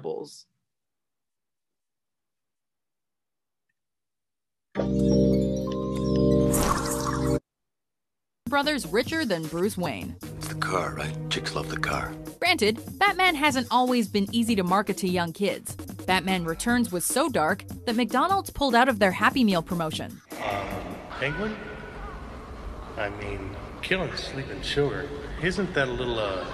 Rebels. Brothers richer than Bruce Wayne. It's the car, right? Chicks love the car. Granted, Batman hasn't always been easy to market to young kids. Batman Returns was so dark that McDonald's pulled out of their Happy Meal promotion. Penguin? I mean, killing sleeping children. Isn't that a little,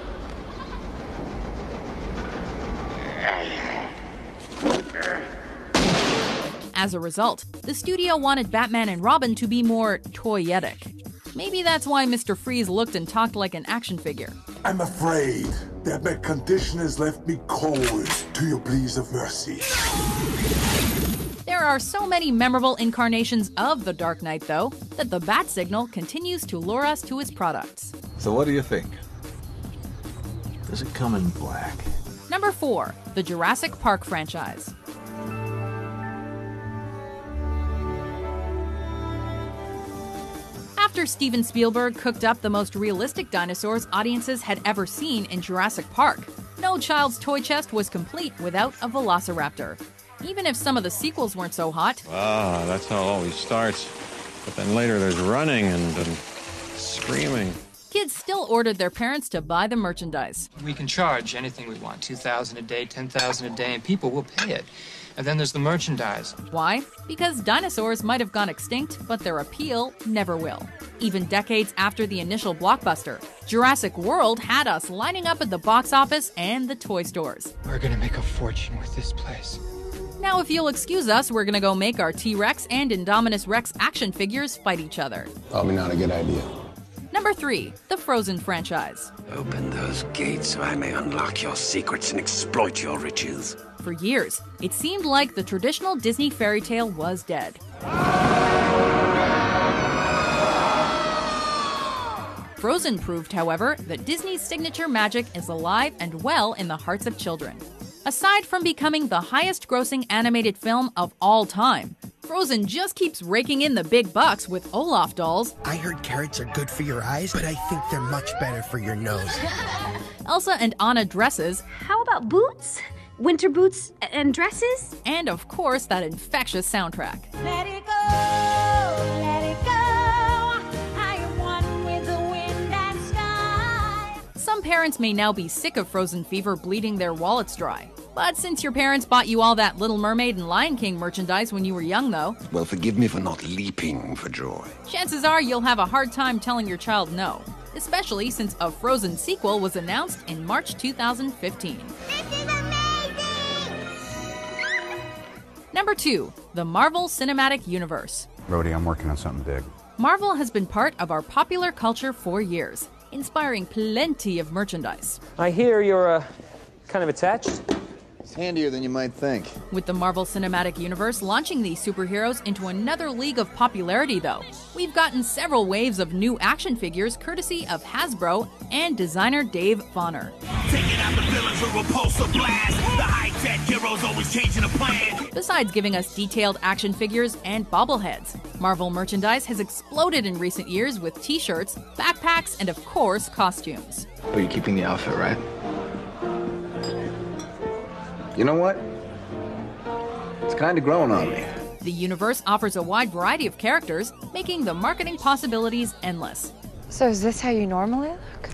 As a result, the studio wanted Batman and Robin to be more toyetic. Maybe that's why Mr. Freeze looked and talked like an action figure. I'm afraid that my condition has left me cold to your pleas of mercy. There are so many memorable incarnations of the Dark Knight, though, that the Bat Signal continues to lure us to his products. So what do you think? Does it come in black? Number 4, the Jurassic Park franchise. After Steven Spielberg cooked up the most realistic dinosaurs audiences had ever seen in Jurassic Park, no child's toy chest was complete without a velociraptor. Even if some of the sequels weren't so hot. Ah, that's how it always starts. But then later there's running and screaming. Kids still ordered their parents to buy the merchandise. We can charge anything we want, $2,000 a day, $10,000 a day, and people will pay it. And then there's the merchandise. Why? Because dinosaurs might have gone extinct, but their appeal never will. Even decades after the initial blockbuster, Jurassic World had us lining up at the box office and the toy stores. We're gonna make a fortune with this place. Now, if you'll excuse us, we're gonna go make our T-Rex and Indominus Rex action figures fight each other. Probably not a good idea. Number 3, the Frozen franchise. Open those gates so I may unlock your secrets and exploit your riches. For years, it seemed like the traditional Disney fairy tale was dead. Frozen proved, however, that Disney's signature magic is alive and well in the hearts of children. Aside from becoming the highest-grossing animated film of all time, Frozen just keeps raking in the big bucks with Olaf dolls. I heard carrots are good for your eyes, but I think they're much better for your nose. Elsa and Anna dresses. How about boots? Winter boots and dresses? And of course, that infectious soundtrack. Let it go, let it go. I am one with the wind and sky. Some parents may now be sick of Frozen fever bleeding their wallets dry. But since your parents bought you all that Little Mermaid and Lion King merchandise when you were young, though, Well, forgive me for not leaping for joy. chances are you'll have a hard time telling your child no. Especially since a Frozen sequel was announced in March 2015. This is amazing! Number 2, the Marvel Cinematic Universe. Rhodey, I'm working on something big. Marvel has been part of our popular culture for years, inspiring plenty of merchandise. I hear you're, kind of attached. It's handier than you might think. With the Marvel Cinematic Universe launching these superheroes into another league of popularity, though, we've gotten several waves of new action figures courtesy of Hasbro and designer Dave Vonner. Taking out the villains with repulsive blast. The high-tech heroes always changing the plan. Besides giving us detailed action figures and bobbleheads, Marvel merchandise has exploded in recent years with t-shirts, backpacks, and of course, costumes. Oh, you're keeping the outfit, right? You know what? It's kind of growing on me. The universe offers a wide variety of characters, making the marketing possibilities endless. So is this how you normally look?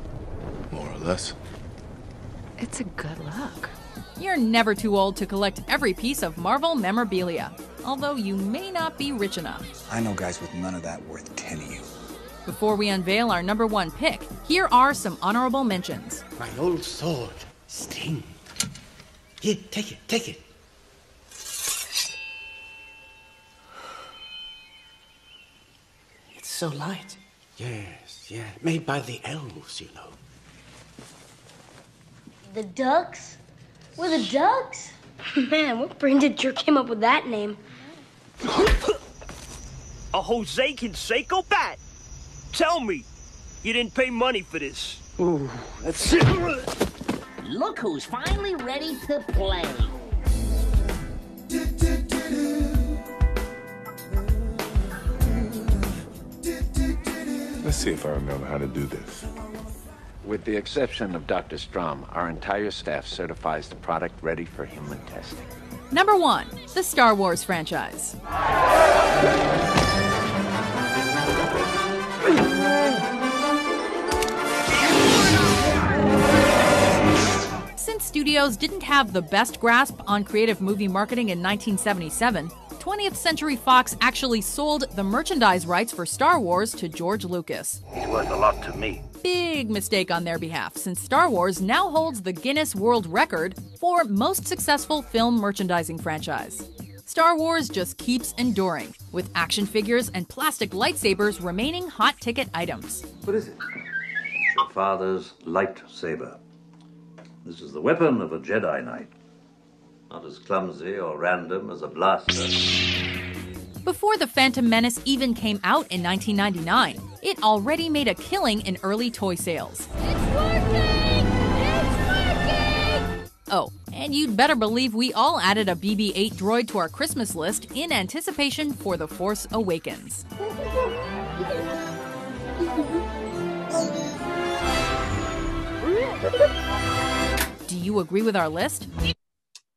More or less. It's a good look. You're never too old to collect every piece of Marvel memorabilia, although you may not be rich enough. I know guys with none of that worth 10 of you. Before we unveil our number 1 pick, here are some honorable mentions. My old sword, Sting. Here, take it, take it. It's so light. Yes, yeah. Made by the elves, you know. The Ducks? We're the Ducks? Man, what brain dead jerk came up with that name? A Jose Canseco bat? Tell me, you didn't pay money for this. Ooh, that's it. Look who's finally ready to play. Let's see if I remember how to do this. With the exception of Dr. Strom, our entire staff certifies the product ready for human testing. Number 1, the Star Wars franchise. Since studios didn't have the best grasp on creative movie marketing in 1977, 20th Century Fox actually sold the merchandise rights for Star Wars to George Lucas. He's worth a lot to me. Big mistake on their behalf, since Star Wars now holds the Guinness World Record for most successful film merchandising franchise. Star Wars just keeps enduring, with action figures and plastic lightsabers remaining hot ticket items. What is it? Your father's lightsaber. This is the weapon of a Jedi Knight. Not as clumsy or random as a blaster. Before The Phantom Menace even came out in 1999, it already made a killing in early toy sales. It's working! It's working! Oh, and you'd better believe we all added a BB-8 droid to our Christmas list in anticipation for The Force Awakens. Do you agree with our list?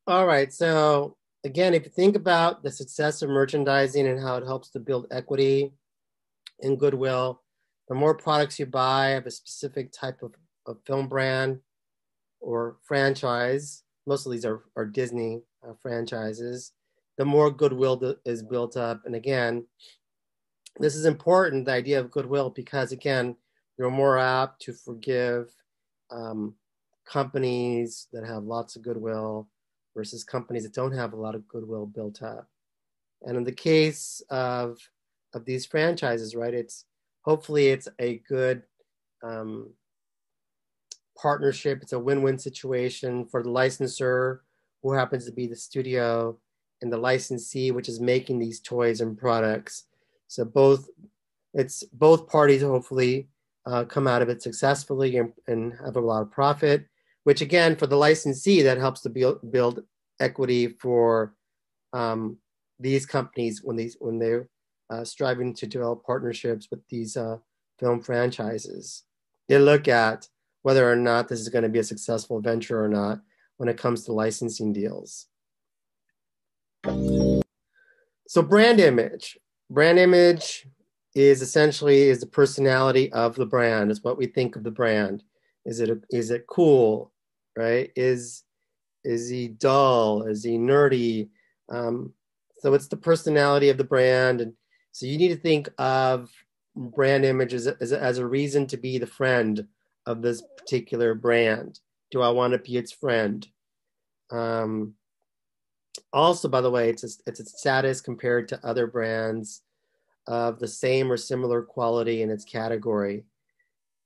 All right, so again, if you think about the success of merchandising and how it helps to build equity and goodwill, the more products you buy of a specific type of film brand or franchise, most of these are Disney franchises, the more goodwill is built up. And again, this is important, the idea of goodwill, because again, you're more apt to forgive companies that have lots of goodwill versus companies that don't have a lot of goodwill built up. And in the case of these franchises, right, hopefully it's a good partnership. It's a win-win situation for the licensor, who happens to be the studio, and the licensee, which is making these toys and products. So both parties hopefully come out of it successfully and have a lot of profit, which again, for the licensee, that helps to build equity for these companies when they're striving to develop partnerships with these film franchises. They look at whether or not this is going to be a successful venture or not when it comes to licensing deals. So brand image. Brand image is essentially the personality of the brand. It's what we think of the brand. Is it cool, right? Is he dull? Is he nerdy? So it's the personality of the brand. And so you need to think of brand image as a reason to be the friend of this particular brand. Do I want to be its friend? Also, by the way, it's a status compared to other brands of the same or similar quality in its category.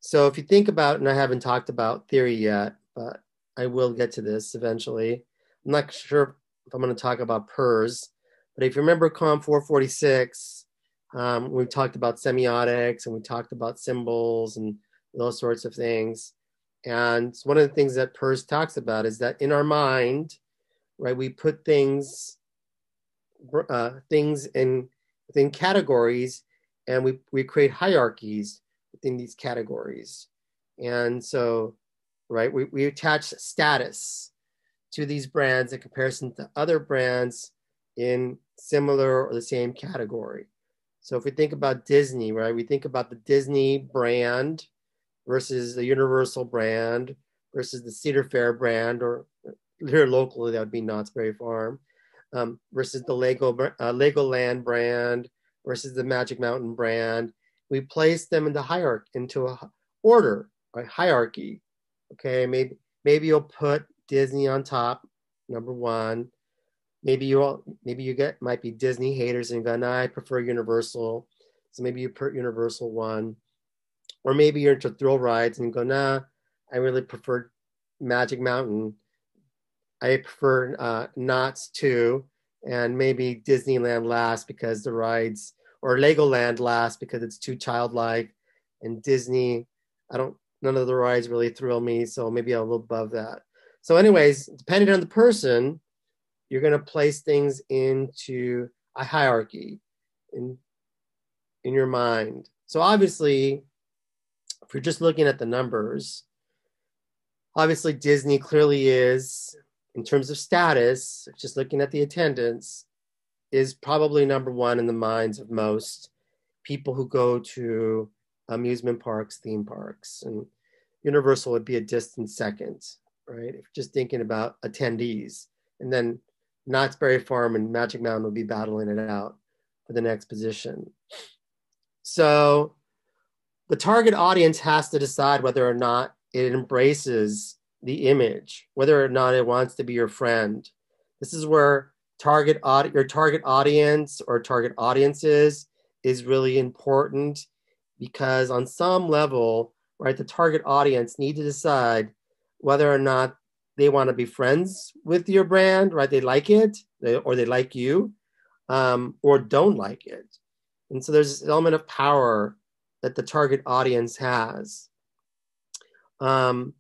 So if you think about, and I haven't talked about theory yet, but I will get to this eventually. I'm not sure if I'm going to talk about PERS, but if you remember COM 446, we talked about semiotics and we talked about symbols and those sorts of things. And one of the things that PERS talks about is that in our mind, right, we put things within categories, and we create hierarchies within these categories. And so, right, we attach status to these brands in comparison to other brands in similar or the same category. So if we think about Disney, right, we think about the Disney brand versus the Universal brand versus the Cedar Fair brand, or here locally, that would be Knott's Berry Farm, versus the Legoland brand versus the Magic Mountain brand. We place them into a order, right? Hierarchy. Okay, maybe you'll put Disney on top, number one. Maybe you might be Disney haters and go, nah, I prefer Universal. So maybe you put Universal one. Or maybe you're into thrill rides and you go, nah, I really prefer Magic Mountain. I prefer Knott's too, and maybe Disneyland last because the rides, or Legoland last because it's too childlike, and Disney, none of the rides really thrill me, so maybe a little above that. So anyways, depending on the person, you're going to place things into a hierarchy in your mind. So obviously, if you're just looking at the numbers, Obviously, Disney clearly is, in terms of status, just looking at the attendance, is probably number one in the minds of most people who go to amusement parks, theme parks, and Universal would be a distant second, right? If you're just thinking about attendees, and then Knott's Berry Farm and Magic Mountain would be battling it out for the next position. So the target audience has to decide whether or not it embraces the image, whether or not it wants to be your friend. This is where your target audience or target audiences is really important, because on some level, right, the target audience need to decide whether or not they want to be friends with your brand, right? They like it, or they like you, or don't like it. And so there's this element of power that the target audience has. And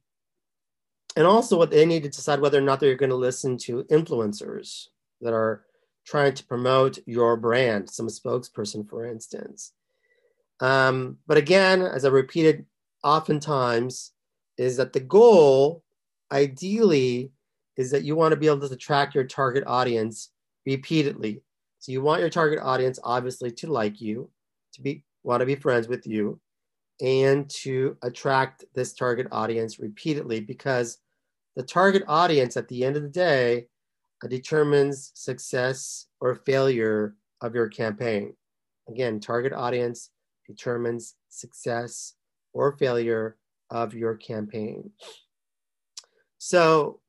also what they need to decide whether or not they're going to listen to influencers that are trying to promote your brand, some spokesperson, for instance. But again, as I repeated oftentimes, is that the goal, ideally, is that you want to be able to attract your target audience repeatedly. So you want your target audience, obviously, to like you, want to be friends with you, and to attract this target audience repeatedly, because the target audience, at the end of the day, determines success or failure of your campaign. Again, target audience determines success or failure of your campaign. So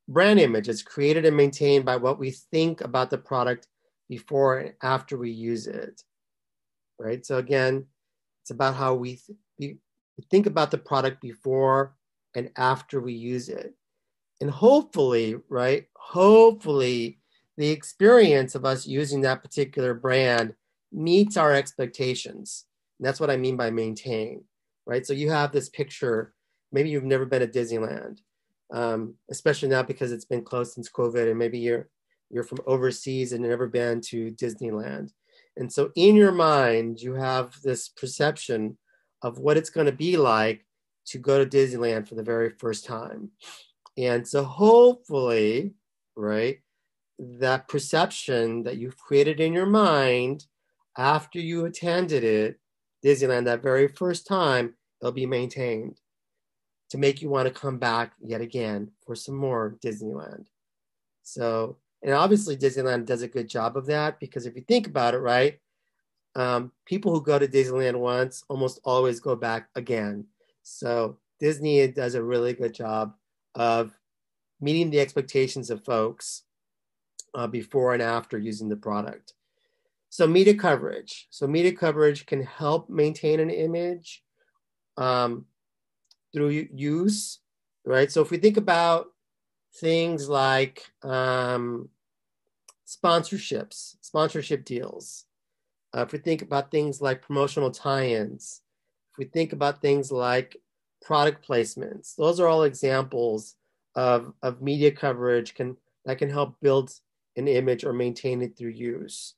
brand image is created and maintained by what we think about the product before and after we use it, right? So again, it's about how we think about the product before and after we use it. And hopefully, right, hopefully the experience of us using that particular brand meets our expectations. And that's what I mean by maintain, right? So you have this picture, maybe you've never been to Disneyland, especially now because it's been closed since COVID, and maybe you're from overseas and never been to Disneyland. And so in your mind, you have this perception of what it's going to be like to go to Disneyland for the very first time. And so hopefully, right, that perception that you've created in your mind after you attended Disneyland that very first time, it'll be maintained to make you want to come back yet again for some more Disneyland. So, and obviously Disneyland does a good job of that, because if you think about it, right, people who go to Disneyland once almost always go back again. So Disney does a really good job of meeting the expectations of folks before and after using the product. So media coverage. So media coverage can help maintain an image through use, right? So if we think about things like sponsorship deals, if we think about things like promotional tie-ins, if we think about things like product placements, those are all examples of media coverage that can help build an image or maintain it through use.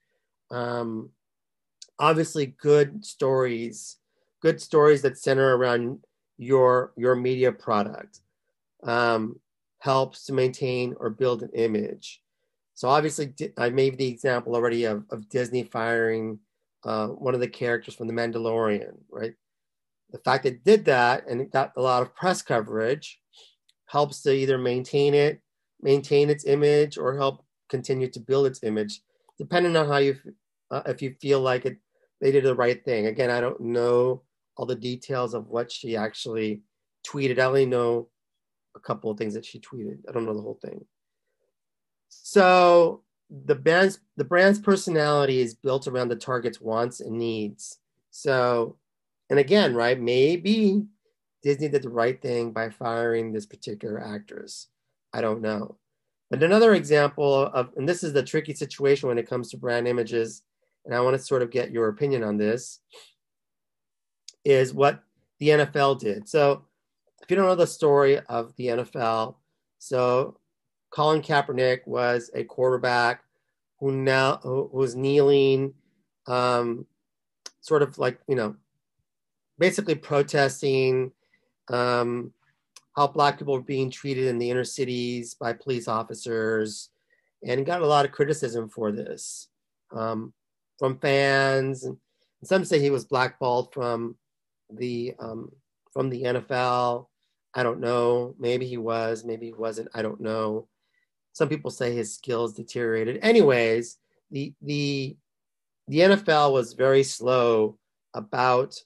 Obviously, good stories that center around your media product helps to maintain or build an image. So obviously, I made the example already of Disney firing one of the characters from The Mandalorian, right? The fact that it did that and it got a lot of press coverage helps to either maintain its image, or help continue to build its image, depending on how if you feel like they did the right thing. Again, I don't know all the details of what she actually tweeted. I only know a couple of things that she tweeted. I don't know the whole thing. So the brand's personality is built around the target's wants and needs. So, and again, right, maybe Disney did the right thing by firing this particular actress. I don't know. But another example and this is the tricky situation when it comes to brand images, and I want to sort of get your opinion on this, is what the NFL did. So if you don't know the story of the NFL, so Colin Kaepernick was a quarterback who was kneeling, sort of like, basically protesting how Black people were being treated in the inner cities by police officers, and he got a lot of criticism for this from fans. And some say he was blackballed from the NFL. I don't know. Maybe he was, maybe he wasn't. I don't know. Some people say his skills deteriorated. Anyways, the NFL was very slow about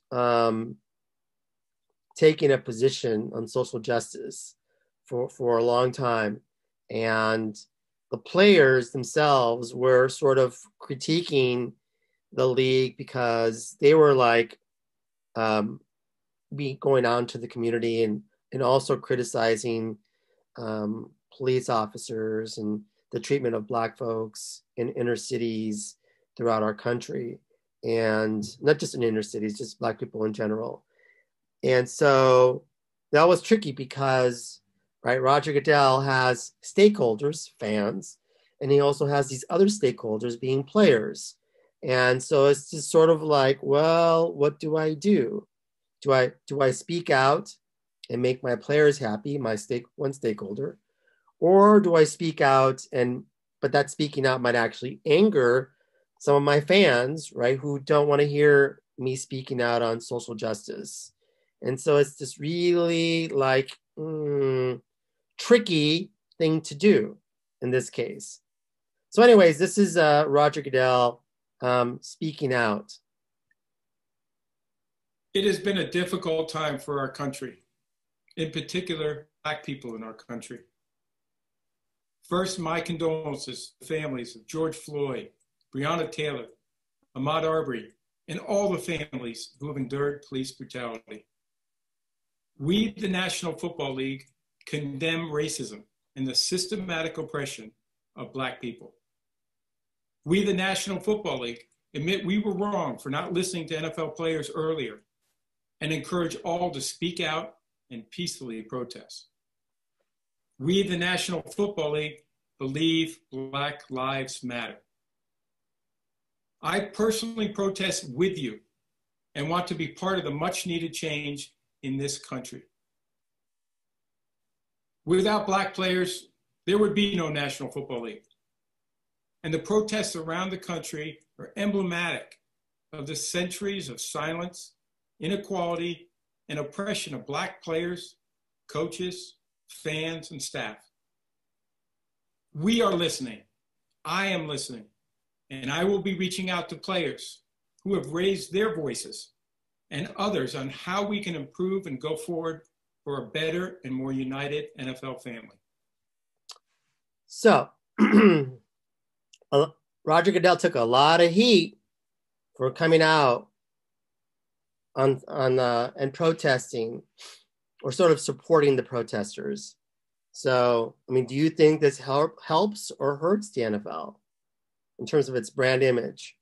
taking a position on social justice for a long time. And the players themselves were sort of critiquing the league because they were like going out into the community and also criticizing police officers and the treatment of Black folks in inner cities throughout our country, and not just in inner cities, just Black people in general. And so that was tricky because, right, Roger Goodell has stakeholders, fans, and he also has these other stakeholders being players. And so it's just sort of like, well, what do I do? Do I speak out and make my players happy, one stakeholder, or do I speak out but that speaking out might actually anger some of my fans, right, who don't want to hear me speaking out on social justice. And so it's this really like tricky thing to do in this case. So anyways, this is Roger Goodell speaking out. It has been a difficult time for our country, in particular, Black people in our country. First, my condolences to the families of George Floyd, Breonna Taylor, Ahmaud Arbery, and all the families who have endured police brutality. We, the National Football League, condemn racism and the systematic oppression of Black people. We, the National Football League, admit we were wrong for not listening to NFL players earlier and encourage all to speak out and peacefully protest. We, the National Football League, believe Black lives matter. I personally protest with you and want to be part of the much needed change in this country. Without Black players, there would be no National Football League. And the protests around the country are emblematic of the centuries of silence, inequality, and oppression of Black players, coaches, fans, and staff. We are listening. I am listening. And I will be reaching out to players who have raised their voices and others on how we can improve and go forward for a better and more united NFL family. So, Roger Goodell took a lot of heat for coming out and protesting, or sort of supporting the protesters. So, I mean, do you think this helps or hurts the NFL in terms of its brand image?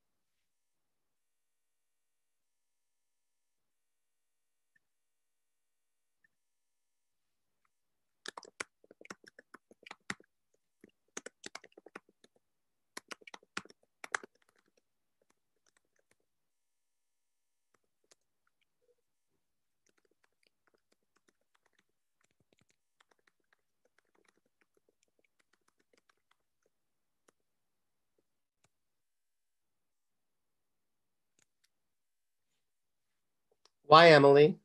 Why, Emily?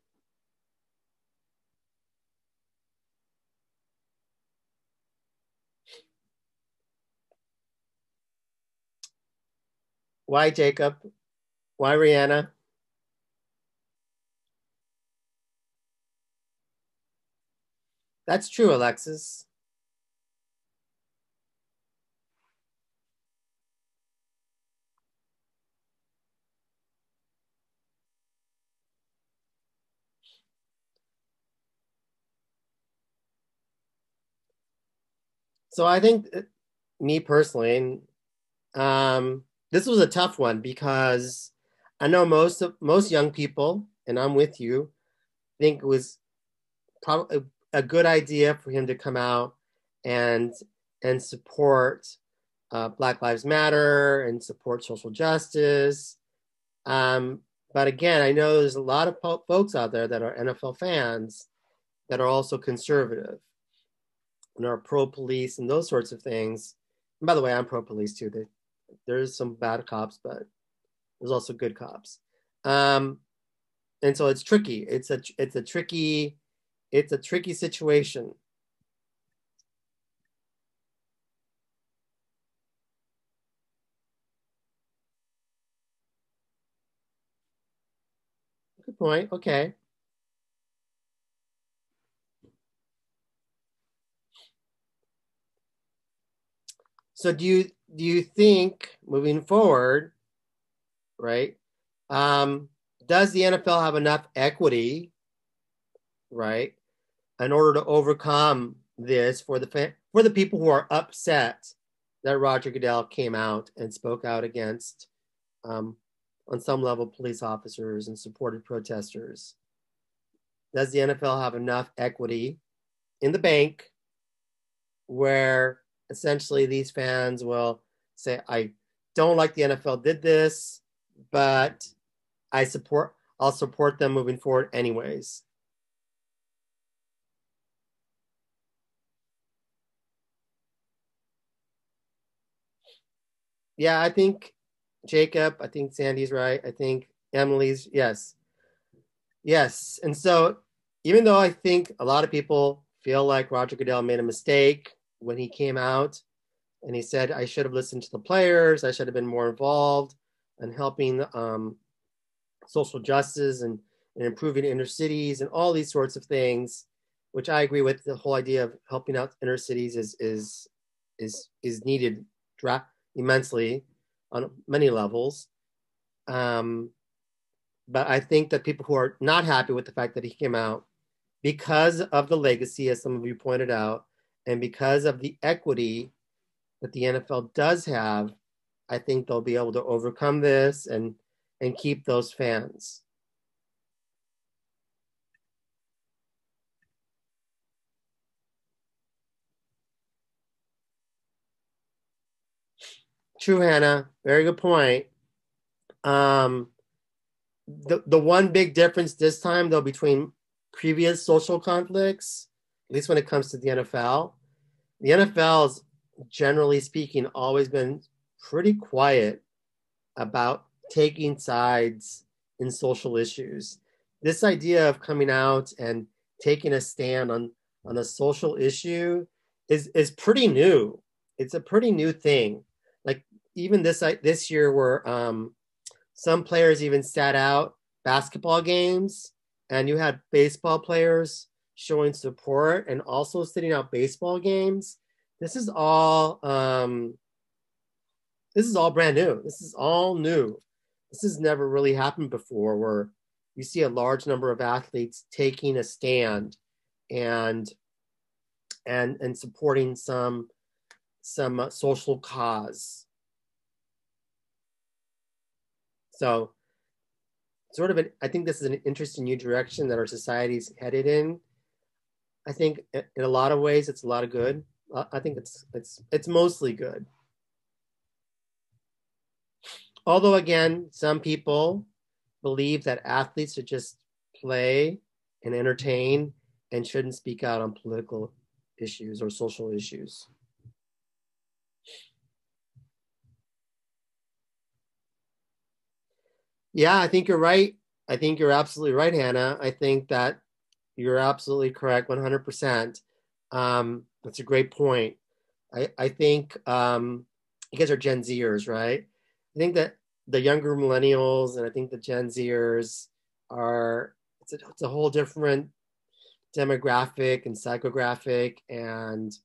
Why, Jacob? Why, Rihanna? That's true, Alexis. So I think, me personally, this was a tough one because I know most young people, and I'm with you, think it was probably a good idea for him to come out and support Black Lives Matter and support social justice. But again, I know there's a lot of folks out there that are NFL fans that are also conservative and are pro-police and those sorts of things. And by the way, I'm pro-police too. There's some bad cops, but there's also good cops. And so it's tricky. It's a tricky situation. Good point. Okay. So do you think moving forward, right? Does the NFL have enough equity, right, in order to overcome this for the people who are upset that Roger Goodell came out and spoke out against, on some level, police officers and supported protesters? Does the NFL have enough equity in the bank where essentially these fans will say, I don't like the NFL did this, but I'll support them moving forward anyways? Yeah, I think Jacob, I think Sandy's right. I think Emily's, yes. Yes. And so even though I think a lot of people feel like Roger Goodell made a mistake when he came out and he said, I should have listened to the players, I should have been more involved in helping social justice and improving inner cities and all these sorts of things, which I agree with. The whole idea of helping out inner cities is needed immensely on many levels. But I think that people who are not happy with the fact that he came out, because of the legacy, as some of you pointed out, and because of the equity that the NFL does have, I think they'll be able to overcome this and keep those fans. True, Hannah. Very good point. The one big difference this time, though, between previous social conflicts, at least when it comes to the NFL has, generally speaking, always been pretty quiet about taking sides in social issues. This idea of coming out and taking a stand on a social issue is pretty new. It's a pretty new thing. Like even this year, where some players even sat out basketball games, and you had baseball players showing support and also sitting out baseball games. This is all brand new. This is all new. This has never really happened before, where you see a large number of athletes taking a stand and supporting some social cause. So I think this is an interesting new direction that our society's headed in. I think in a lot of ways, it's a lot of good. I think it's mostly good. Although again, some people believe that athletes should just play and entertain and shouldn't speak out on political issues or social issues. Yeah, I think you're right. I think you're absolutely right, Hannah. I think that you're absolutely correct, 100%. That's a great point. I think you guys are Gen Zers, right? I think that the younger millennials and I think the Gen Zers it's a whole different demographic and psychographic, and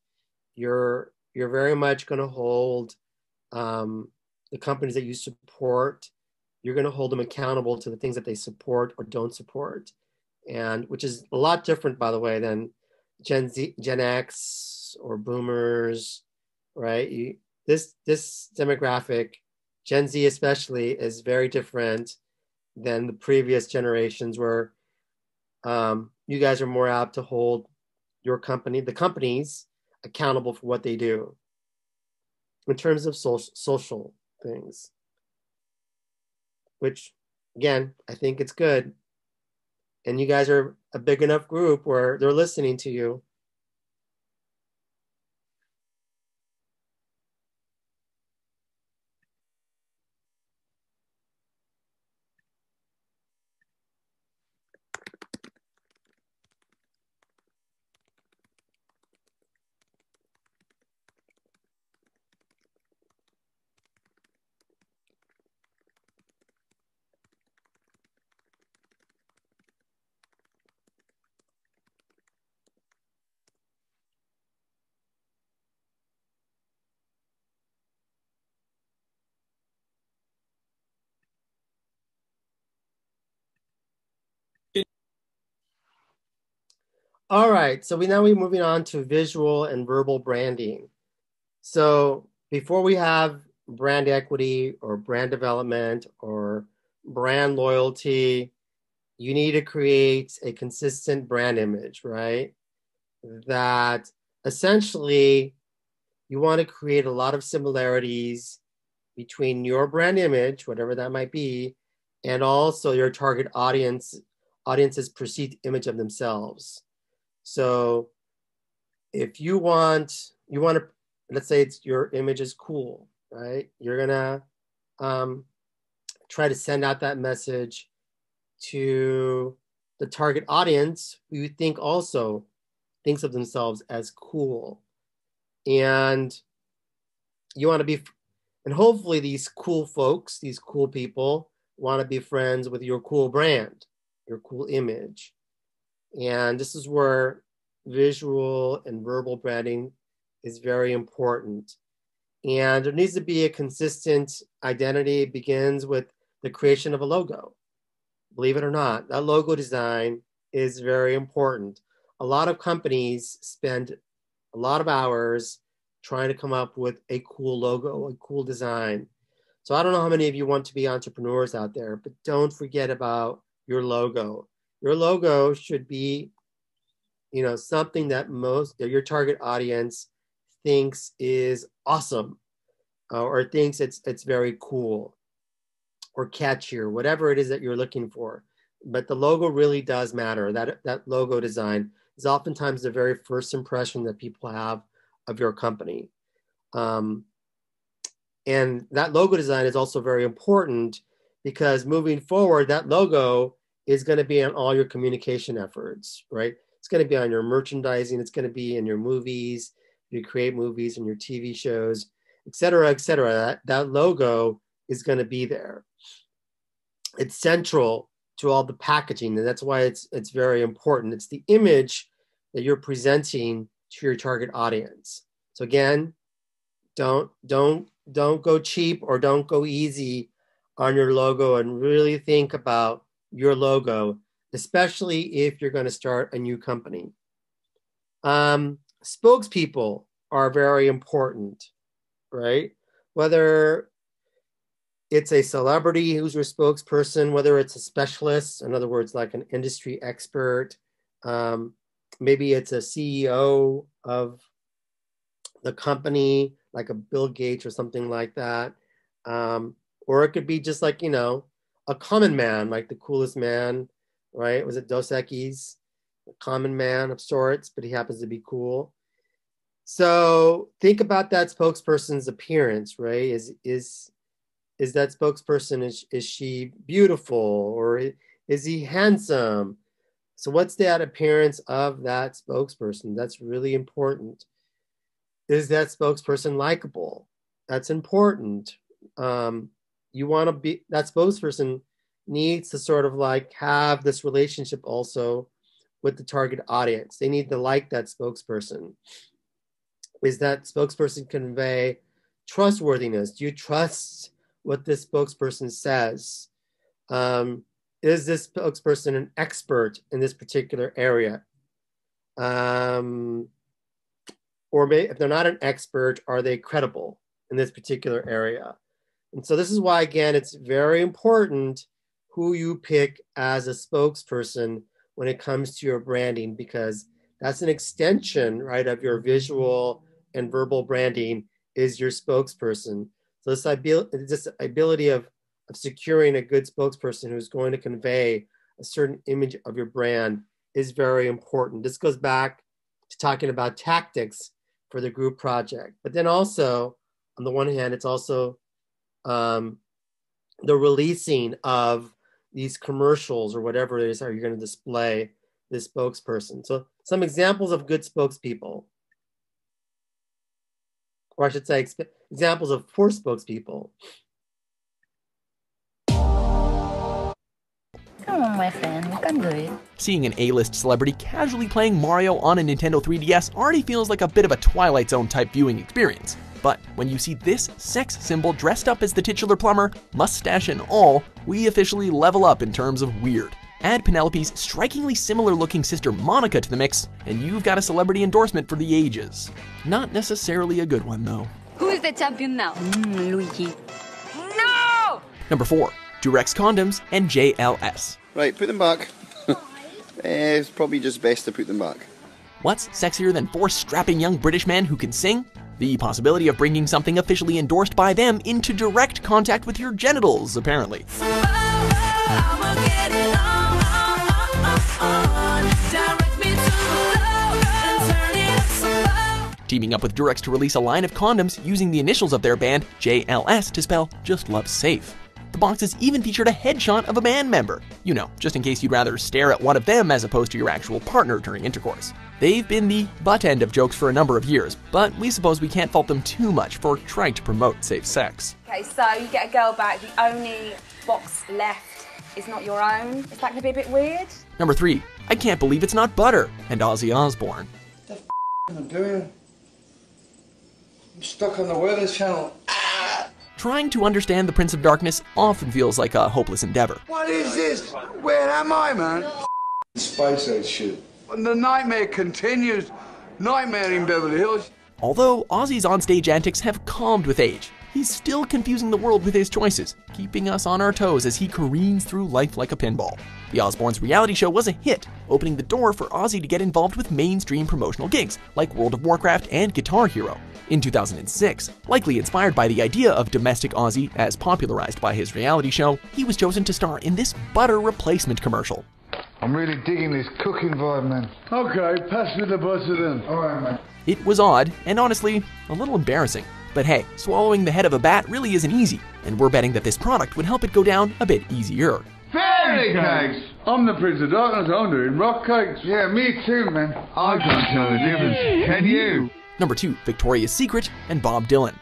you're very much going to hold the companies that you support. You're going to hold them accountable to the things that they support or don't support, and which is a lot different, by the way, than Gen X or Boomers, right? This demographic, Gen Z especially, is very different than the previous generations, where you guys are more apt to hold the companies accountable for what they do in terms of social things, which again, I think it's good. and you guys are a big enough group where they're listening to you. All right, so we're moving on to visual and verbal branding. So before we have brand equity or brand development or brand loyalty, you need to create a consistent brand image, right? That essentially you want to create a lot of similarities between your brand image, whatever that might be, and also your target audience's perceived image of themselves. So if you want to, let's say your image is cool, right? You're gonna try to send out that message to the target audience who you think also thinks of themselves as cool. And you want to be, and hopefully these cool folks, these cool people want to be friends with your cool brand, your cool image. And this is where visual and verbal branding is very important. And there needs to be a consistent identity. It begins with the creation of a logo. Believe it or not, that logo design is very important. A lot of companies spend a lot of hours trying to come up with a cool logo, a cool design. So I don't know how many of you want to be entrepreneurs out there, but don't forget about your logo. Your logo should be, something that your target audience thinks is awesome, or thinks it's very cool or catchy or whatever it is that you're looking for. But the logo really does matter. That logo design is oftentimes the very first impression that people have of your company. And that logo design is also very important because moving forward, that logo is going to be on all your communication efforts, right? It's going to be on your merchandising. It's going to be in your movies. You create movies and your TV shows, et cetera, et cetera. That logo is going to be there. It's central to all the packaging, and that's why it's very important. It's the image that you're presenting to your target audience. So again, don't go cheap or don't go easy on your logo, and really think about your logo, especially if you're going to start a new company. Spokespeople are very important, right? Whether it's a celebrity who's your spokesperson, whether it's a specialist, in other words, like an industry expert, maybe it's a CEO of the company, like a Bill Gates or something like that. Or it could be just like, a common man, like the coolest man, right? Was it Dos Equis? A common man of sorts, but he happens to be cool. So think about that spokesperson's appearance, right? Is that spokesperson, is she beautiful, or is he handsome? So what's that appearance of that spokesperson? That's really important. Is that spokesperson likable? That's important. You want to be, that spokesperson needs to sort of like have this relationship also with the target audience. They need to like that spokesperson. Is that spokesperson convey trustworthiness? Do you trust what this spokesperson says? Is this spokesperson an expert in this particular area? Or if they're not an expert, are they credible in this particular area? And so this is why, again, it's very important who you pick as a spokesperson when it comes to your branding, because that's an extension, right, of your visual and verbal branding is your spokesperson. So this ability of securing a good spokesperson who's going to convey a certain image of your brand is very important. This goes back to talking about tactics for the group project. But then also, on the one hand, it's also the releasing of these commercials or whatever it is how you're going to display this spokesperson. So some examples of good spokespeople, or I should say examples of poor spokespeople. Come on, my friend, look, I'm good. Seeing an A-list celebrity casually playing Mario on a Nintendo 3DS already feels like a bit of a Twilight Zone type viewing experience. But when you see this sex symbol dressed up as the titular plumber, mustache and all, we officially level up in terms of weird. Add Penelope's strikingly similar looking sister Monica to the mix, and you've got a celebrity endorsement for the ages. Not necessarily a good one though. Who is the champion now? Luigi. No! Number 4, Durex Condoms and JLS. Right, put them back. It's probably just best to put them back. What's sexier than 4 strapping young British men who can sing? The possibility of bringing something officially endorsed by them into direct contact with your genitals, apparently. Teaming up with Durex to release a line of condoms using the initials of their band, JLS, to spell Just Love Safe. The boxes even featured a headshot of a band member. You know, just in case you'd rather stare at one of them as opposed to your actual partner during intercourse. They've been the butt end of jokes for a number of years, but we suppose we can't fault them too much for trying to promote safe sex. Okay, so you get a girl back, the only box left is not your own. Is that going to be a bit weird? Number 3, I Can't Believe It's Not Butter, and Ozzy Osbourne. What the f am I doing? I'm stuck on the Weather Channel. Trying to understand the Prince of Darkness often feels like a hopeless endeavor. What is this? Where am I, man? Space Age shit. And the nightmare continues. Nightmare in Beverly Hills. Although Ozzy's onstage antics have calmed with age, he's still confusing the world with his choices, keeping us on our toes as he careens through life like a pinball. The Osbournes' reality show was a hit, opening the door for Ozzy to get involved with mainstream promotional gigs like World of Warcraft and Guitar Hero. In 2006, likely inspired by the idea of domestic Ozzy as popularized by his reality show, he was chosen to star in this butter replacement commercial. I'm really digging this cooking vibe, man. Okay, pass me the butter then. All right, man. It was odd, and honestly, a little embarrassing. But hey, swallowing the head of a bat really isn't easy, and we're betting that this product would help it go down a bit easier. Fairy cakes! I'm the Prince of Darkness, I'm doing rock cakes. Yeah, me too, man. I can't tell the difference, can you? Number 2, Victoria's Secret and Bob Dylan.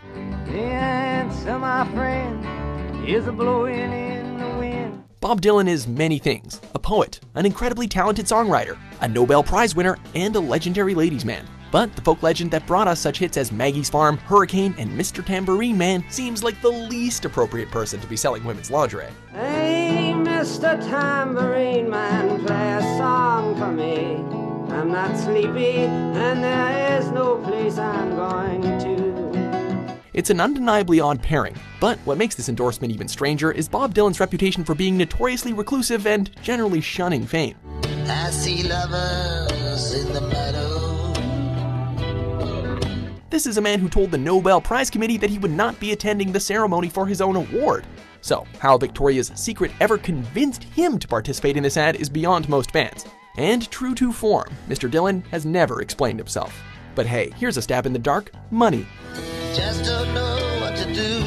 The answer, my friend, is a blowing in the wind. Bob Dylan is many things. A poet, an incredibly talented songwriter, a Nobel Prize winner, and a legendary ladies' man. But the folk legend that brought us such hits as Maggie's Farm, Hurricane, and Mr. Tambourine Man seems like the least appropriate person to be selling women's lingerie. Hey, Mr. Tambourine Man, play a song for me. I'm not sleepy, and there is no place I'm going to. It's an undeniably odd pairing, but what makes this endorsement even stranger is Bob Dylan's reputation for being notoriously reclusive and generally shunning fame. I see lovers in the meadow. This is a man who told the Nobel Prize Committee that he would not be attending the ceremony for his own award. So, how Victoria's Secret ever convinced him to participate in this ad is beyond most fans. And true to form, Mr. Dylan has never explained himself. But hey, here's a stab in the dark: money. Just don't know what to do.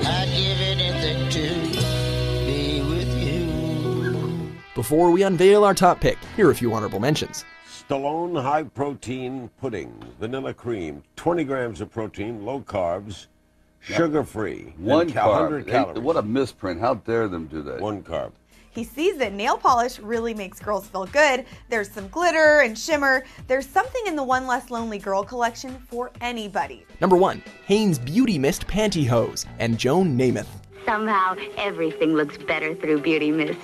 I'd give anything to be with you. Before we unveil our top pick, here are a few honorable mentions. Stallone High Protein Pudding, vanilla cream, 20 grams of protein, low carbs, sugar-free, 1 100 carb. calories. What a misprint. How dare them do that? 1 carb. He sees that nail polish really makes girls feel good. There's some glitter and shimmer. There's something in the One Less Lonely Girl collection for anybody. Number 1, Hanes Beauty Mist Pantyhose and Joan Namath. Somehow, everything looks better through Beauty Mist.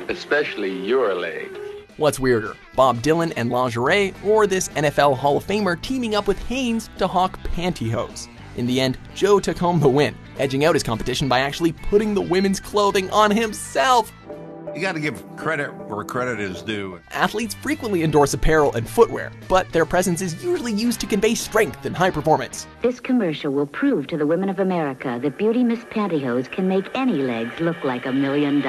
Especially your legs. What's weirder, Bob Dylan and lingerie, or this NFL Hall of Famer teaming up with Hanes to hawk pantyhose? In the end, Joe took home the win, edging out his competition by actually putting the women's clothing on himself. You got to give credit where credit is due. Athletes frequently endorse apparel and footwear, but their presence is usually used to convey strength and high performance. This commercial will prove to the women of America that Beauty Mist Pantyhose can make any legs look like $1 million.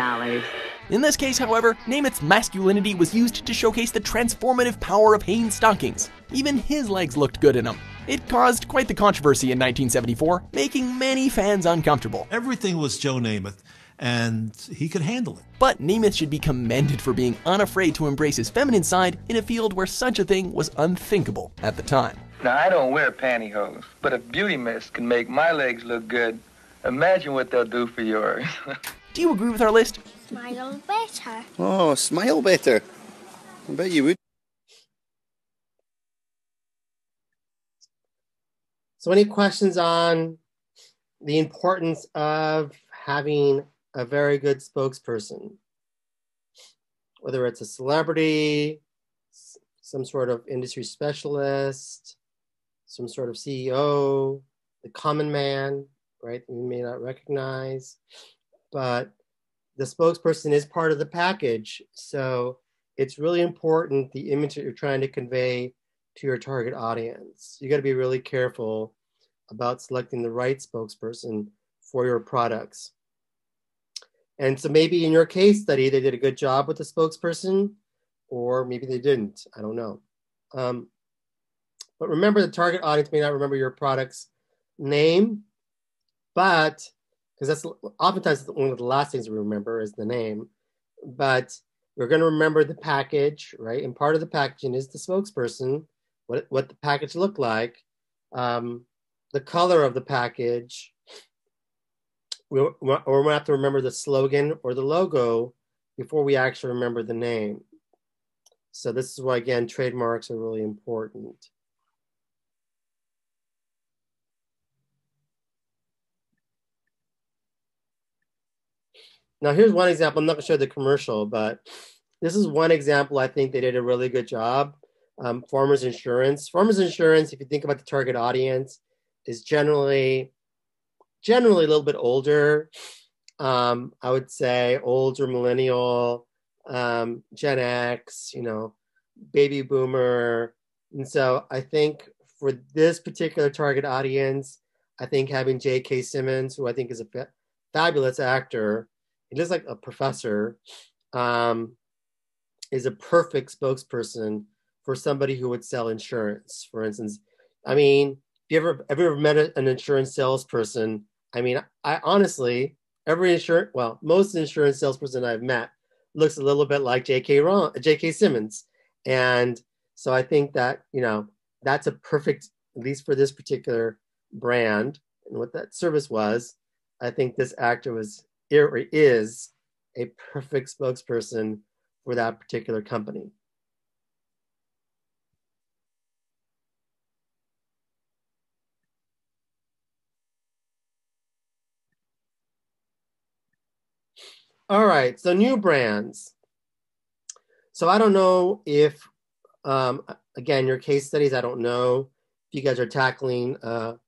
In this case, however, Namath's masculinity was used to showcase the transformative power of Hanes stockings. Even his legs looked good in them. It caused quite the controversy in 1974, making many fans uncomfortable. Everything was Joe Namath, and he could handle it. But Namath should be commended for being unafraid to embrace his feminine side in a field where such a thing was unthinkable at the time. Now, I don't wear pantyhose, but if Beauty Mist can make my legs look good, imagine what they'll do for yours. Do you agree with our list? Smile better. Oh, smile better. I bet you would. So any questions on the importance of having a very good spokesperson? Whether it's a celebrity, some sort of industry specialist, some sort of CEO, the common man, right? You may not recognize, but the spokesperson is part of the package. So it's really important, the image that you're trying to convey to your target audience. You got to be really careful about selecting the right spokesperson for your products. And so maybe in your case study, they did a good job with the spokesperson, or maybe they didn't. I don't know. But remember, the target audience may not remember your product's name, but because that's oftentimes one of the last things we remember is the name, but we're going to remember the package, right? And part of the packaging is the spokesperson, what the package looked like, the color of the package. Or we have to remember the slogan or the logo before we actually remember the name. So this is why, again, trademarks are really important. Now, here's one example. I'm not going to show the commercial, but this is one example I think they did a really good job. Farmers Insurance. Farmers Insurance, if you think about the target audience, is generally a little bit older. I would say older millennial, Gen X, baby boomer. And so I think for this particular target audience, I think having J.K. Simmons, who I think is a fabulous actor, he looks like a professor, is a perfect spokesperson for somebody who would sell insurance, for instance. I mean, have you ever met an insurance salesperson? I mean, I honestly, most insurance salesperson I've met looks a little bit like J.K. Simmons. And so I think that, that's a perfect, at least for this particular brand and what that service was, I think this actor is a perfect spokesperson for that particular company. All right, so new brands. So I don't know if, again, your case studies, I don't know if you guys are tackling an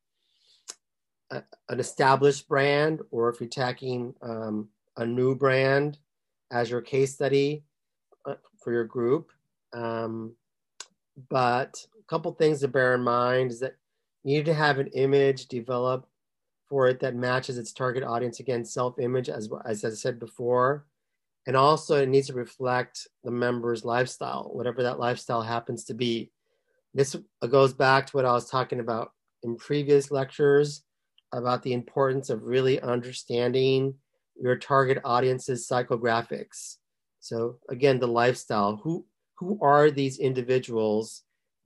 established brand or if you're tackling a new brand as your case study for your group. But a couple things to bear in mind is that you need to have an image developed for it that matches its target audience, again, self-image, as I said before. And also it needs to reflect the member's lifestyle, whatever that lifestyle happens to be. This goes back to what I was talking about in previous lectures about the importance of really understanding your target audience's psychographics. So again, the lifestyle, who are these individuals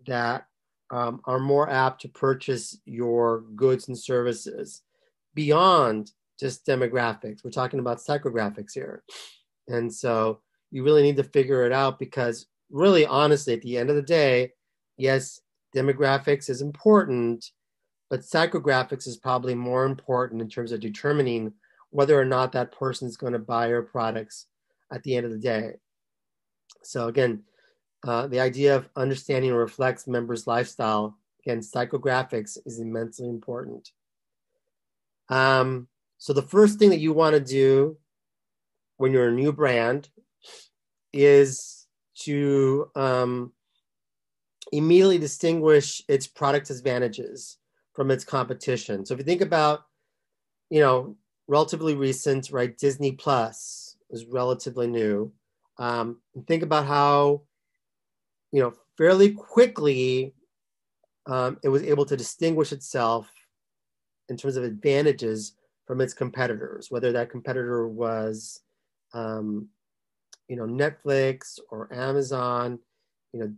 that are more apt to purchase your goods and services beyond just demographics. We're talking about psychographics here. And so you really need to figure it out because really, honestly, at the end of the day, yes, demographics is important, but psychographics is probably more important in terms of determining whether or not that person is going to buy your products at the end of the day. So again, the idea of understanding or reflects members' lifestyle, again, psychographics is immensely important. So the first thing that you want to do when you're a new brand is to immediately distinguish its product advantages from its competition. So if you think about, relatively recent, right, Disney Plus was relatively new. And think about how, fairly quickly it was able to distinguish itself in terms of advantages from its competitors, whether that competitor was, Netflix or Amazon.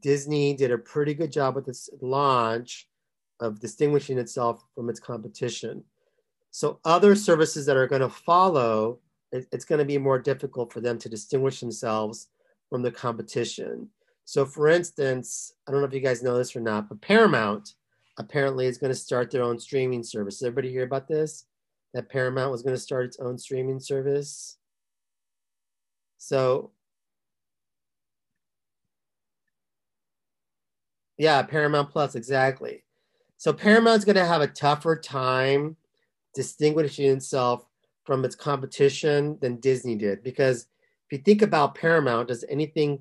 Disney did a pretty good job with its launch of distinguishing itself from its competition. So other services that are going to follow, it's going to be more difficult for them to distinguish themselves from the competition. So for instance, I don't know if you guys know this or not, but Paramount apparently is going to start their own streaming service. Everybody hear about this? That Paramount was going to start its own streaming service. So yeah, Paramount Plus, exactly. So Paramount's going to have a tougher time distinguishing itself from its competition than Disney did. Because if you think about Paramount, does anything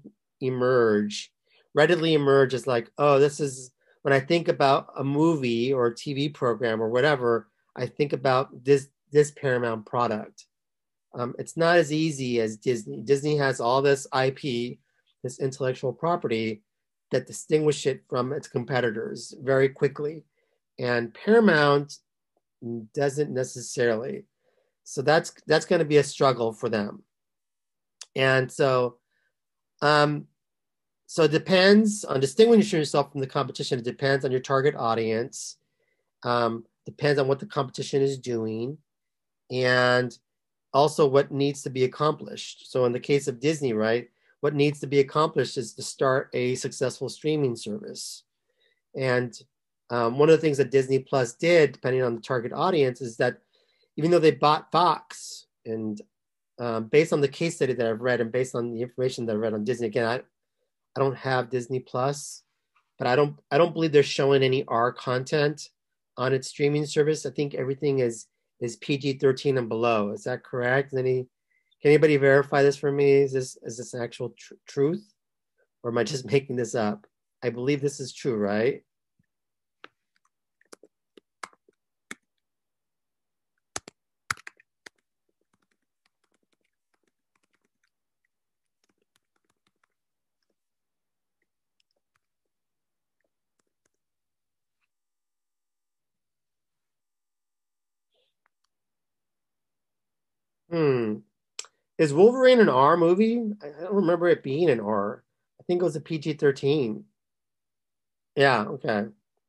readily emerge as like, oh, this is, when I think about a movie or a TV program or whatever, I think about this Paramount product. It's not as easy as Disney. Disney has all this IP, this intellectual property that distinguish it from its competitors very quickly. And Paramount doesn't necessarily. So that's going to be a struggle for them. And so it depends on distinguishing yourself from the competition. It depends on your target audience, depends on what the competition is doing, and also what needs to be accomplished. So in the case of Disney, right, what needs to be accomplished is to start a successful streaming service. And one of the things that Disney Plus did, depending on the target audience, is that even though they bought Fox, and based on the case study that I've read and based on the information that I've read on Disney, again, I don't have Disney Plus, but I don't believe they're showing any R content on its streaming service. I think everything is PG-13 and below. Is that correct? Can anybody verify this for me? Is this actual truth, or am I just making this up? I believe this is true, right? Is Wolverine an R movie? I don't remember it being an R. I think it was a PG-13. Yeah, okay.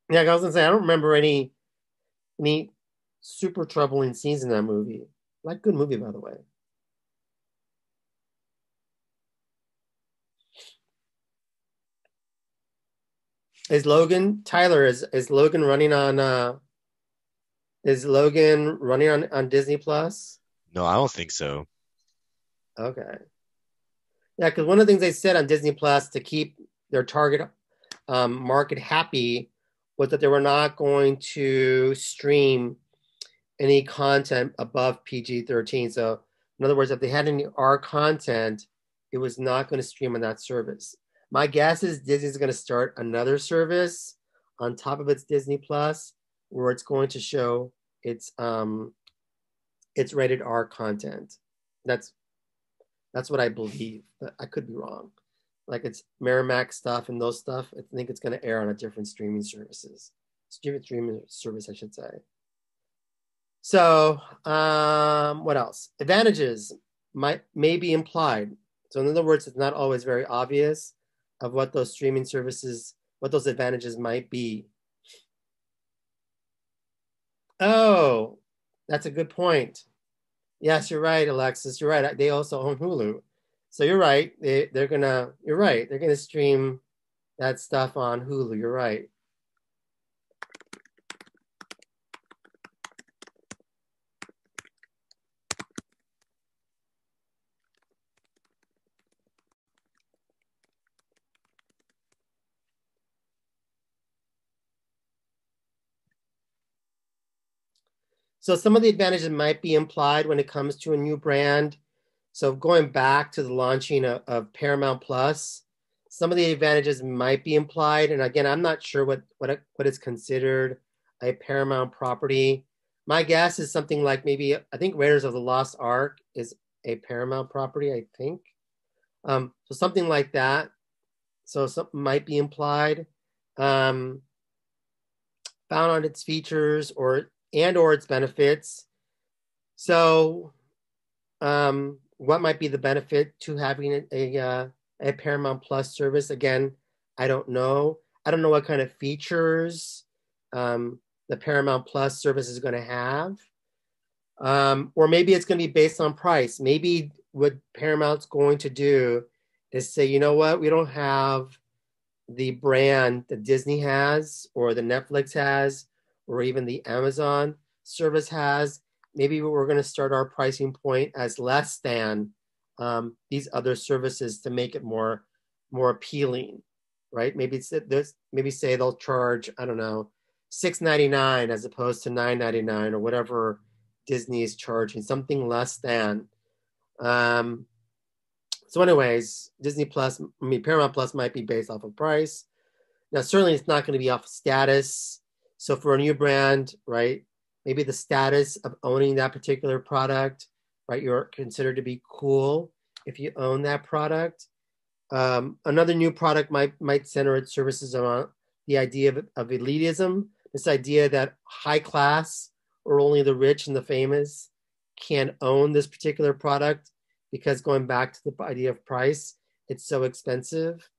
Yeah, I was gonna say I don't remember any super troubling scenes in that movie. Like, good movie, by the way. Is Logan running on Disney Plus? No, I don't think so. Okay. Yeah, because one of the things they said on Disney Plus to keep their target market happy was that they were not going to stream any content above PG-13. So in other words, if they had any R content, it was not going to stream on that service. My guess is Disney's going to start another service on top of its Disney Plus where it's going to show its rated R content. That's what I believe. I could be wrong. Like, it's Miramax stuff and those stuff. I think it's going to air on a different streaming service, I should say. So, what else? Advantages may be implied. So in other words, it's not always very obvious of what those streaming services, what those advantages might be. Oh, that's a good point. Yes, you're right, Alexis. You're right. They also own Hulu. So you're right. They're gonna stream that stuff on Hulu. You're right. So some of the advantages might be implied when it comes to a new brand. So going back to the launching of Paramount Plus, some of the advantages might be implied. And again, I'm not sure what is considered a Paramount property. My guess is something like maybe, I think Raiders of the Lost Ark is a Paramount property, I think. So something like that. So something might be implied. Found on its features or its benefits. So what might be the benefit to having a Paramount Plus service? Again, I don't know. I don't know what kind of features the Paramount Plus service is going to have. Or maybe it's going to be based on price. Maybe what Paramount's going to do is say, you know what, we don't have the brand that Disney has or the Netflix has or even the Amazon service has. Maybe we're going to start our pricing point as less than these other services to make it more appealing, right? Maybe say they'll charge, I don't know, $6.99 as opposed to $9.99 or whatever Disney is charging, something less than. So anyways, Paramount Plus might be based off of price. Now, certainly it's not going to be off of status. So for a new brand, right, maybe the status of owning that particular product, right, you're considered to be cool if you own that product. Another new product might center its services around the idea of elitism, this idea that high class or only the rich and the famous can own this particular product because, going back to the idea of price, it's so expensive.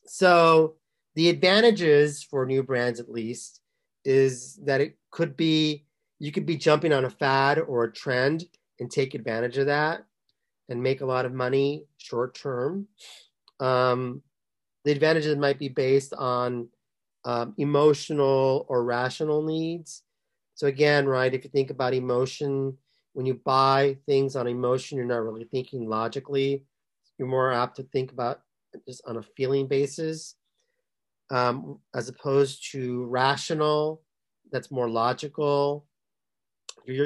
So the advantages for new brands, at least, is that you could be jumping on a fad or a trend and take advantage of that and make a lot of money short term. The advantages might be based on emotional or rational needs. So again, right, if you think about emotion, when you buy things on emotion, you're not really thinking logically. You're more apt to think about just on a feeling basis, as opposed to rational, that's more logical.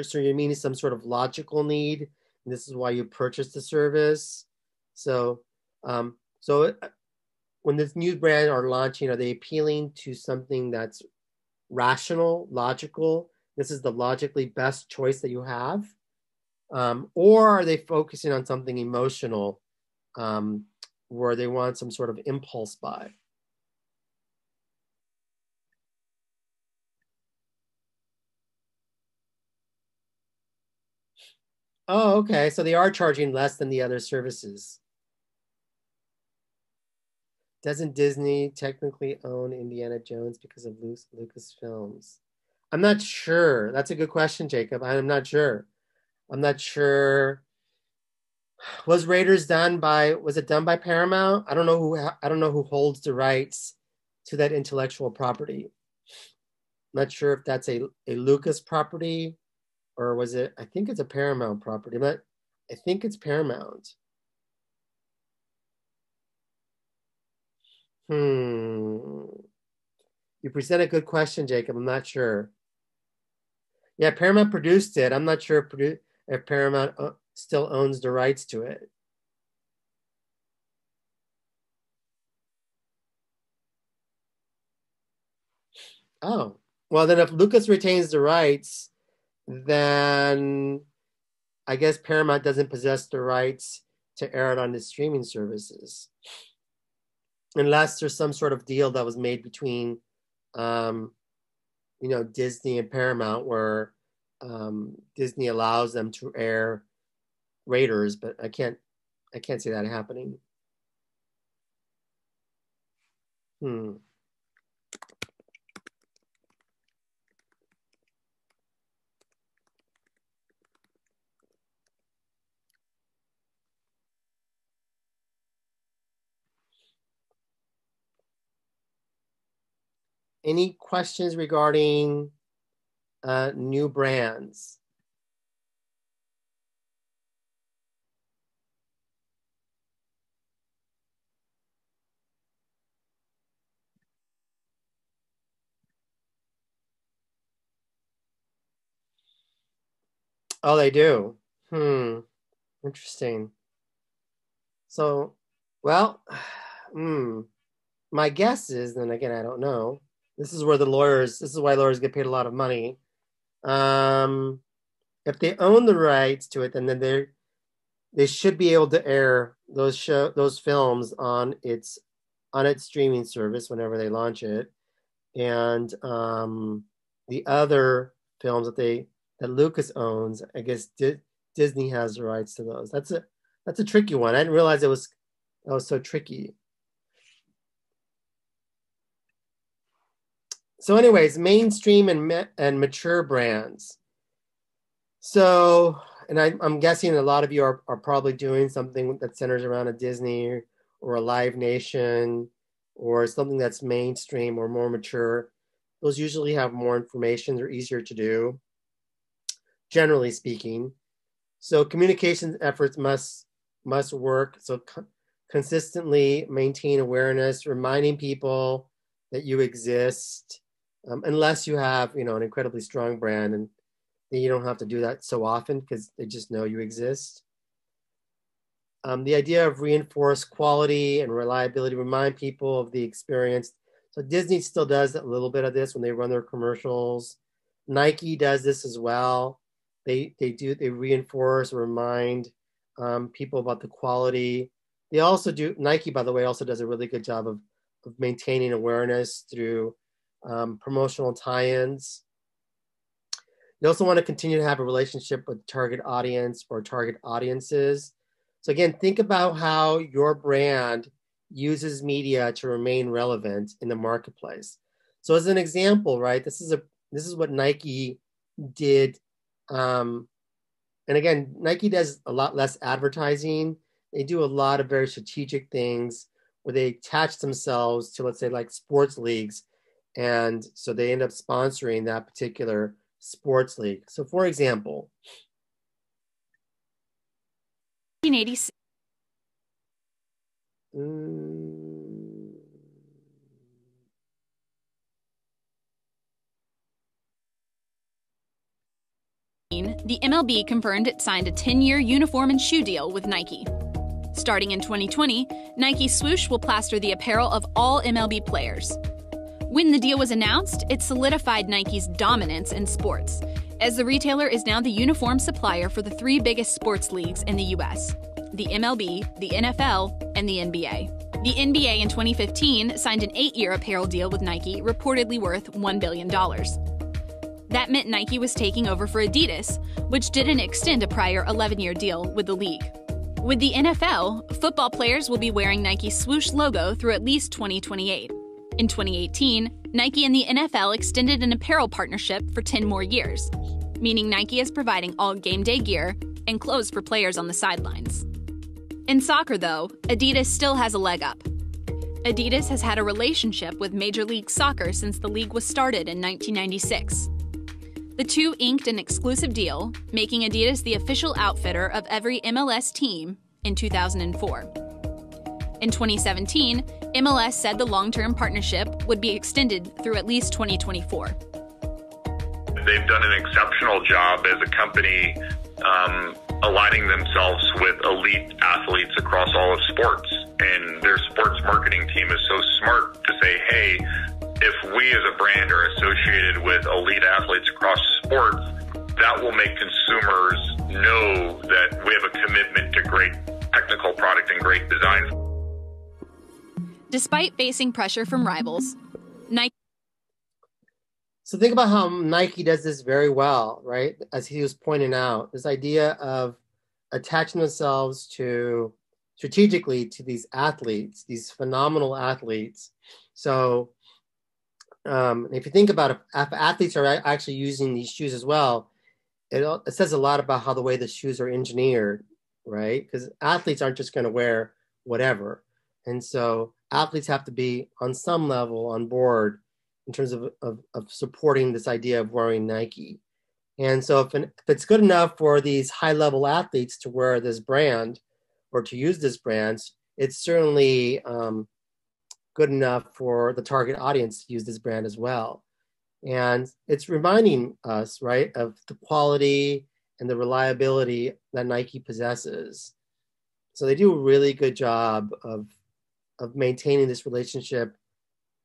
So you're meaning some sort of logical need, and this is why you purchase the service. So when this new brand are launching, are they appealing to something that's rational, logical? This is the logically best choice that you have. Or are they focusing on something emotional, where they want some sort of impulse buy? Oh, okay. So they are charging less than the other services. Doesn't Disney technically own Indiana Jones because of Lucasfilms? I'm not sure. That's a good question, Jacob. I'm not sure. Was Raiders done by Paramount? I don't know who holds the rights to that intellectual property. I'm not sure if that's a Lucas property or was it, I think it's a Paramount property, but I think it's Paramount. You present a good question, Jacob. I'm not sure. Yeah, Paramount produced it. I'm not sure if Paramount still owns the rights to it. Oh, well, then if Lucas retains the rights, then I guess Paramount doesn't possess the rights to air it on the streaming services. Unless there's some sort of deal that was made between, Disney and Paramount where Disney allows them to air Raiders, but I can't see that happening. Any questions regarding new brands? Oh, they do. Interesting. So, well, my guess is, then again, I don't know. This is why lawyers get paid a lot of money. if they own the rights to it, then they should be able to air those films on its streaming service whenever they launch it. And the other films that Lucas owns, I guess Disney has the rights to those. That's a tricky one. I didn't realize that was so tricky. So anyways, mainstream and mature brands. So, and I'm guessing a lot of you are probably doing something that centers around a Disney or a Live Nation or something that's mainstream or more mature. Those usually have more information. They're easier to do, generally speaking. So communication efforts must work. So consistently maintain awareness, reminding people that you exist, unless you have, an incredibly strong brand, and then you don't have to do that so often because they just know you exist. The idea of reinforced quality and reliability, remind people of the experience. So Disney still does a little bit of this when they run their commercials. Nike does this as well. They reinforce or remind people about the quality. They also do, Nike, by the way, also does a really good job of maintaining awareness through promotional tie-ins. You also want to continue to have a relationship with target audience or target audiences. So again, think about how your brand uses media to remain relevant in the marketplace. So as an example, right, this is what Nike did. And again, Nike does a lot less advertising. They do a lot of very strategic things where they attach themselves to, let's say, like sports leagues. And so they end up sponsoring that particular sports league. So for example, 1986. The MLB confirmed it signed a 10-year uniform and shoe deal with Nike. Starting in 2020, Nike Swoosh will plaster the apparel of all MLB players. When the deal was announced, it solidified Nike's dominance in sports, as the retailer is now the uniform supplier for the 3 biggest sports leagues in the US, the MLB, the NFL, and the NBA. The NBA in 2015 signed an 8-year apparel deal with Nike, reportedly worth $1 billion. That meant Nike was taking over for Adidas, which didn't extend a prior 11-year deal with the league. With the NFL, football players will be wearing Nike's Swoosh logo through at least 2028. In 2018, Nike and the NFL extended an apparel partnership for 10 more years, meaning Nike is providing all game day gear and clothes for players on the sidelines. In soccer, though, Adidas still has a leg up. Adidas has had a relationship with Major League Soccer since the league was started in 1996. The two inked an exclusive deal, making Adidas the official outfitter of every MLS team in 2004. In 2017, MLS said the long-term partnership would be extended through at least 2024. They've done an exceptional job as a company aligning themselves with elite athletes across all of sports. And their sports marketing team is so smart to say, hey, if we as a brand are associated with elite athletes across sports, that will make consumers know that we have a commitment to great technical product and great design. Despite facing pressure from rivals, Nike... So think about how Nike does this very well, right? As he was pointing out, this idea of attaching themselves strategically to these athletes, these phenomenal athletes. So if you think about it, if athletes are actually using these shoes as well, it says a lot about how the way the shoes are engineered, right? Because athletes aren't just going to wear whatever. And so athletes have to be on some level on board in terms of supporting this idea of wearing Nike. And so if it's good enough for these high-level athletes to wear this brand or to use this brand, it's certainly good enough for the target audience to use this brand as well. And it's reminding us, right, of the quality and the reliability that Nike possesses. So they do a really good job of maintaining this relationship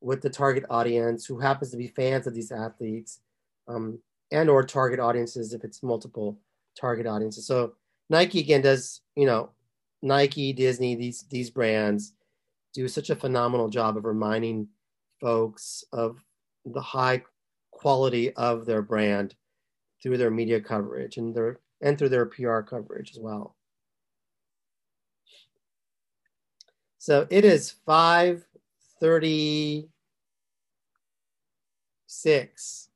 with the target audience who happens to be fans of these athletes, and or target audiences if it's multiple target audiences. So Nike again does, Nike, Disney, these brands do such a phenomenal job of reminding folks of the high quality of their brand through their media coverage and through their PR coverage as well. So it is 5:36.